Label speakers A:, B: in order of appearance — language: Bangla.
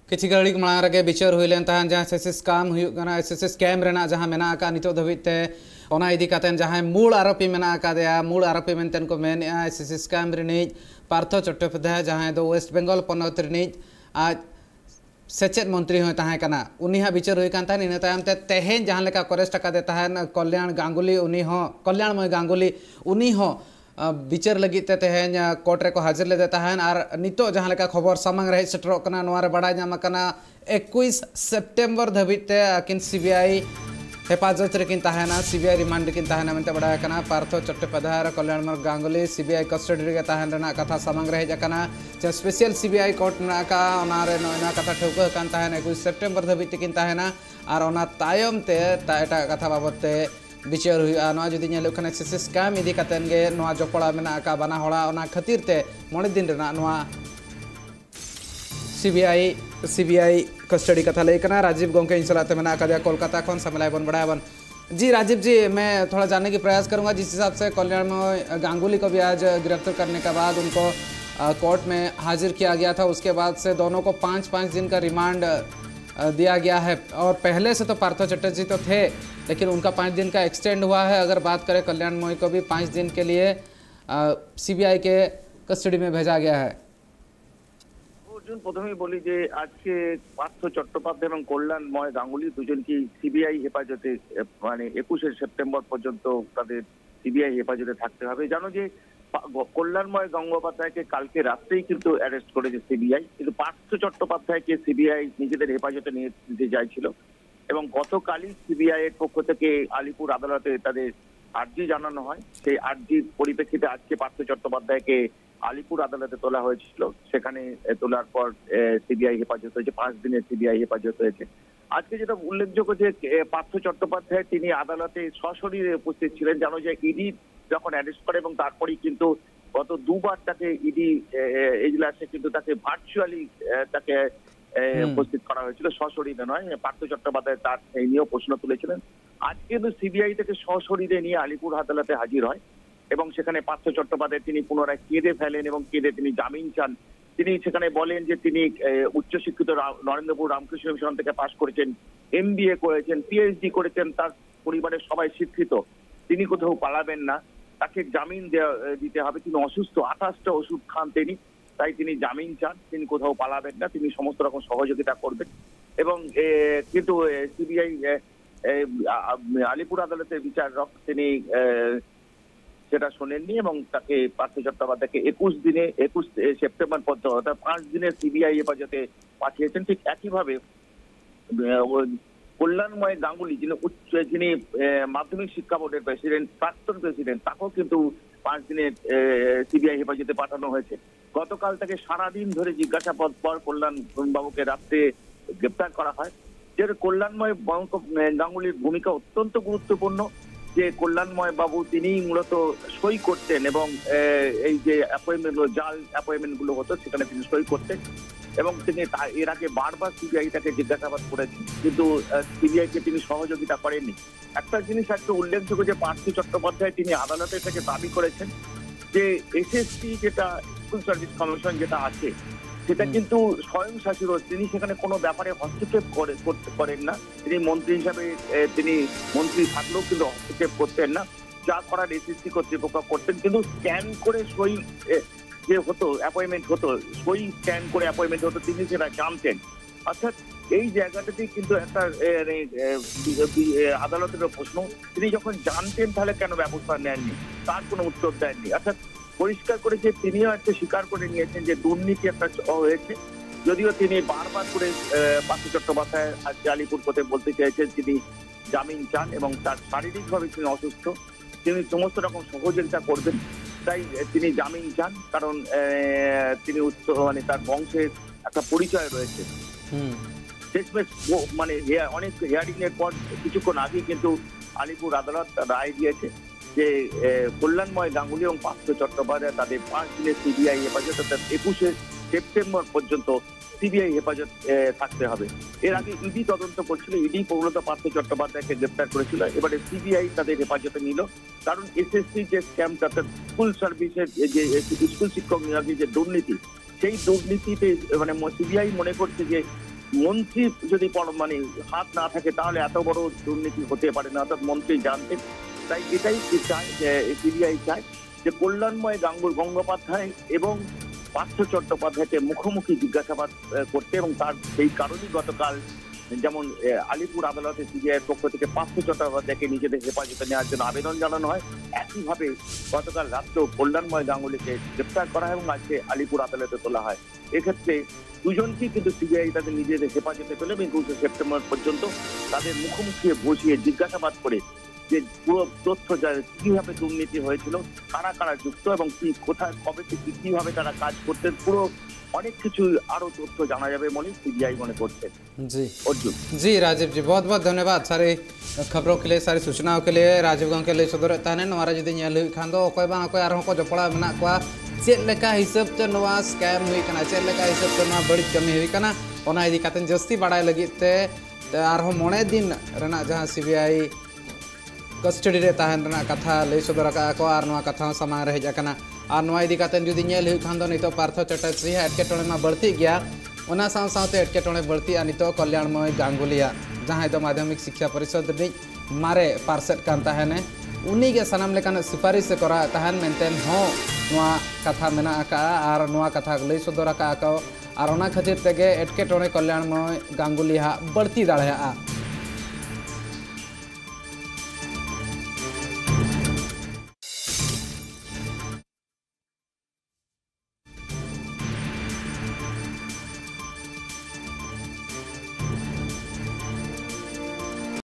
A: किसी घड़ी मांग रगे विचार हुई लेन तहन जहां एसएसएस काम हुई एसएसएस कैम रेना जहां मेना का नितो धबिते ओना इदी कातेन जहां मूल आरोपी मेना का दया मूल आरोपी मेनतेन को main SSS cam Rini Partha Chattopadhyay जहां दो वेस्ट बेंगल पनत रिनी आज सेचेद मंत्री हो तहां कना उनी हा विचार हुई कान तहन इन तायम ते तेहेन जहां लेका करेस्ट का देता है कल्याण गांगुली उनी हो कल्याणमय गांगुली उनी हो विचार लगी तेहेन कोर्ट रे को हाजिर ले देता है और नितो जहां लेका खबर सामंग रहे सेटरो कना नोरे बड़ाय नाम कना 21 सेप्टेम्बर धबिते किन सीबीआई हेफाजत रेकिन तहना सीबीआई रिमांड किन तहना मेनते बड़ाय कना पार्थ चट्टोपाध्याय कल्याणमय गांगुली सीबीआई कस्टडी रे तहन रेना कथा सामंग रहे जकना जे स्पेशल सीबीआई कोर्ट ना का ओनारे नोना कथा ठौका कान तहना 21 सेप्टेम्बर धबिते किन तहना और ओना तायम ते एटा कथा बाबते विचार हुआ जुदी एसएसएस काम इदी कातेन गे नोआ जपड़ा मेना का बाना होड़ा ओना खातिर ते मोणे दिन रेना नोआ सीबीआई कस्टडी कथा लेकना राजीव गोंके इन सलाते मेना का कोलकाता खन समलाय बन बड़ाबन जी राजीव जी मैं थोड़ा जानने की प्रयास करूंगा जिस हिसाब से कल्याण में गांगुली को भी आज गिरफ्तार करने के बाद उनको कोर्ट में हाजिर किया गया था उसके बाद से दोनों को 5-5 दिन का रिमांड दिया गया है और पहले से तो पार्थ चटर्जी तो थे लेकिन उनका 5 दिन का एक्सटेंड हुआ है। अगर बात करें कल्याण मोई को भी 5 दिन के लिए सीबीआई के कस्टडी में भेजा गया है।
B: अर्जुन प्रथमेই বলি যে আজকে পার্থ চট্টোপাধ্যায় এবং কল্যাণময় গাঙ্গুলি দুজনকে সিবিআই হেফাজতে মানে 21 সেপ্টেম্বর পর্যন্ত তাদের সিবিআই হেফাজতে থাকতে হবে। জানো যে কল্যাণময় গঙ্গোপাধ্যায়কে কালকে রাত্রেই কিন্তু অ্যারেস্ট করেছে সিবিআই, কিন্তু পার্থ চট্টোপাধ্যায়কে সিবিআই নিজেদের হেফাজতে নিয়ে নিতে চাইছিল এবং গতকালই সিবিআই এর পক্ষ থেকে আলিপুর আদালতে তাদের আর্জি জানানো হয়। সেই আর্জির পরিপ্রেক্ষিতে আজকে পার্থ চট্টোপাধ্যায়কে আলিপুর আদালতে তোলা হয়েছিল, সেখানে তোলার পর সিবিআই হেফাজত হয়েছে, 5 দিনের সিবিআই হেফাজত হয়েছে। আজকে যেটা উল্লেখযোগ্য যে পার্থ চট্টোপাধ্যায় তিনি আদালতে সশরীরে উপস্থিত ছিলেন। জানো যে ইডি যখন অ্যারেস্ট করে এবং তারপরেই কিন্তু গত দুবার তাকে ইডি এজলাসে কিন্তু তাকে ভার্চুয়ালি তাকে উপস্থিত করা হয়েছিল, সশরীরে নয়। পার্থ চট্টোপাধ্যায় তার এই নিয়েও প্রশ্ন তুলেছিলেন। আজকে কিন্তু সিবিআই থেকে সশরীরে নিয়ে আলিপুর আদালতে হাজির হয় এবং সেখানে পার্থ চট্টোপাধ্যায় তিনি পুনরায় কেঁদে ফেলেন এবং কেঁদে তিনি জামিন চান। তিনি সেখানে বলেন যে তিনি উচ্চশিক্ষিত নরেন্দ্রপুর রামকৃষ্ণ মিশন থেকে পাশ করেছেন, MBA করেছেন, PhD করেছেন, তার পরিবারের সবাই শিক্ষিত, তিনি কোথাও পালাবেন না, তাকে জামিন দিতে হবে। তিনি অসুস্থ, 28টা ওষুধ খান তিনি, তাই তিনি জামিন চান, তিনি কোথাও পালাবেন না, তিনি সমস্ত রকম সহযোগিতা করবেন। এবং কিন্তু সিবিআই আলিপুর আদালতের বিচারক তিনি সেটা শোনেননি এবং তাকে পার্থ চট্টোপাধ্যায়কে 21 সেপ্টেম্বর পর্যন্ত অর্থাৎ 5 দিনের সিবিআই হেফাজতে পাঠিয়েছেন। ঠিক একইভাবে কল্যাণময় গাঙ্গুলি যিনি মাধ্যমিক শিক্ষা বোর্ডের প্রেসিডেন্ট, প্রাক্তন প্রেসিডেন্ট, তাকেও কিন্তু 5 দিনের সিবিআই হেফাজতে পাঠানো হয়েছে। গতকাল তাকে সারাদিন ধরে জিজ্ঞাসাবাদ পর কল্যাণ বাবুকে রাত্রে গ্রেপ্তার করা হয়। যে কল্যাণময় গাঙ্গুলির ভূমিকা অত্যন্ত গুরুত্বপূর্ণ, যে কল্যাণময় বাবু তিনি মূলত সই করতেন এবং এই যে অ্যাপয়েন্টমেন্ট জাল অ্যাপয়েন্টমেন্ট গুলো হতো সেখানে তিনি সই করতেন এবং তিনি এর আগে বারবার সিবিআই তাকে জিজ্ঞাসাবাদ করেছেন, কিন্তু সিবিআই কে তিনি সহযোগিতা করেননি। একটা জিনিস একটা উল্লেখযোগ্য যে পার্থ চট্টোপাধ্যায় তিনি আদালতের থেকে দাবি করেছেন যে এসএসসি যেটা স্কুল সার্ভিস কমিশন যেটা আছে সেটা কিন্তু স্বয়ংশাসিত, তিনি সেখানে কোনো ব্যাপারে হস্তক্ষেপ করেন না। তিনি মন্ত্রী হিসাবে তিনি মন্ত্রী থাকলেও কিন্তু হস্তক্ষেপ করতেন না, যা করার এসএসসি কর্তৃপক্ষ করতেন। কিন্তু স্ক্যান করে সই যে হতো, অ্যাপয়েন্টমেন্ট হতো, সই স্ক্যান করে অ্যাপয়েন্টমেন্ট হতো, তিনি সেটা জানতেন। অর্থাৎ এই জায়গাটাতেই কিন্তু একটা আদালতের প্রশ্ন, তিনি যখন জানতেন তাহলে কেন ব্যবস্থা নেননি, তার কোনো উত্তর দেননি। অর্থাৎ পরিষ্কার করে যে তিনিও একটা স্বীকার করে নিয়েছেন যে দুর্নীতি একটা হয়েছে, যদিও তিনি বারবার করে পার্থ চট্টোপাধ্যায় আজকে আলিপুর কোর্টে বলতে চেয়েছেন তিনি জামিন চান এবং তার শারীরিকভাবে তিনি অসুস্থ, তিনি সমস্ত রকম সহযোগিতা করবেন, তাই তিনি জামিন চান। কারণ তিনি মানে তার বংশের একটা পরিচয় রয়েছে। শেষমেশ মানে অনেক হিয়ারিং এর পর কিছুক্ষণ আগে কিন্তু আলিপুর আদালত রায় দিয়েছে যে কল্যাণময় গাঙ্গুলি এবং পার্থ চট্টোপাধ্যায় তাদের 5 দিনের সিবিআই হেফাজত অর্থাৎ 21 সেপ্টেম্বর পর্যন্ত সিবিআই হেফাজত থাকতে হবে। এর আগে ইডি তদন্ত করছিল, ইডি মূলত পার্থ চট্টোপাধ্যায়কে গ্রেপ্তার করেছিল, এবারে সিবিআই তাদের হেফাজতে নিল। কারণ এসএসসি যে স্ক্যামটা অর্থাৎ স্কুল সার্ভিসের যে স্কুল শিক্ষক নিয়োগের যে দুর্নীতি, সেই দুর্নীতিতে মানে সিবিআই মনে করছে যে মন্ত্রী যদি মানে হাত না থাকে তাহলে এত বড় দুর্নীতি হতে পারে না, অর্থাৎ মন্ত্রী জানতেন। তাই এটাই চায় যে সিবিআই চায় যে কল্যাণময় গঙ্গোপাধ্যায় এবং পার্থ চট্টোপাধ্যায়কে মুখোমুখি জিজ্ঞাসাবাদ করতে, এবং তার সেই কারণেই গতকাল যেমন আলিপুর আদালতে সিবিআই এর পক্ষ থেকে পার্থ চট্টোপাধ্যায়কে নিজেদের হেফাজতে নেওয়ার জন্য আবেদন জানানো হয়। একইভাবে গতকাল রাত্রেও কল্যাণময় গাঙ্গুলিকে গ্রেপ্তার করা হয় এবং আজকে আলিপুর আদালতে তোলা হয়। এক্ষেত্রে দুজনকেই কিন্তু সিবিআই তাদের নিজেদের হেফাজতে তোলে এবং 21 সেপ্টেম্বর পর্যন্ত তাদের মুখোমুখি বসিয়ে জিজ্ঞাসাবাদ করে যে পুরো তথ্য কিভাবে দুর্নীতি হয়েছিল, কারা কারা যুক্ত এবং কি কোথায় কবে থেকে কিভাবে তারা কাজ করতেন, পুরো অনেক কিছু আরো तथ्य जाना जाए बले सीबीआई मन करते।
A: जी
B: अर्जुन
A: जी राजीव जी बहुत बहुत धन्यवाद सारी खबरों के लिए, सारी सूचनाओं के लिए। राजीव गंग के लिए सदर ताने नवारा जुदी नेल हुई खान दो अकय बांग अकय आरो को जपड़ा मेना को चेक लेका हिसाब ते नवा स्कैम हुई कना, चेक लेका हिसाब ते नवा बड़ी कमी हुई कना, ओना इदी कातेन जस्ती बाडाय लगी ते आरो मोने दिन रना जहां सीबीआई कस्टडी रे ताहन रना कथा ले सदर का को आर नवा कथा सामान रह जाकना और नवा इदी कातेन जुदी नेल हुई खान दो नितो पार्थ चटर्जी एटकेटोणे मा बढ़ती गया ओना साथ एटकेटोणे बढ़ती आ नितो कल्याणमय गांगुलिया जहां दो माध्यमिक शिक्षा परिषद रि मारे पार्षद कान ताहने उनी के सनाम लेकान सिफारिश करा ताहन मेंटेन हो नवा कथा मेना का आर नवा कथा ले सदर का और ओना खातिर तेगे एटकेटोणे कल्याणमय गांगुलिया बढ़ती दाड़ेया।